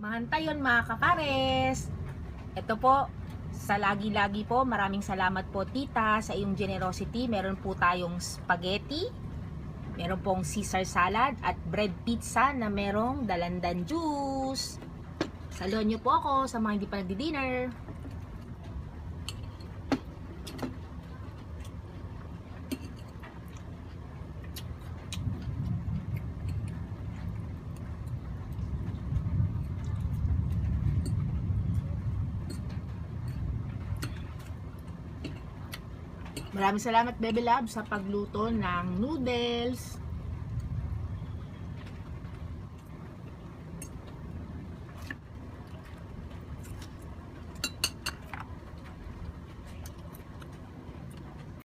Mahantayon mga kapares. Ito po, sa lagi-lagi po, maraming salamat po tita sa iyong generosity. Meron po tayong spaghetti, meron pong Caesar salad at bread pizza na merong dalandan juice. Saluhan niyo po ako sa mga hindi pa nagdi-dinner. Maraming salamat Bebe Love sa pagluto ng noodles.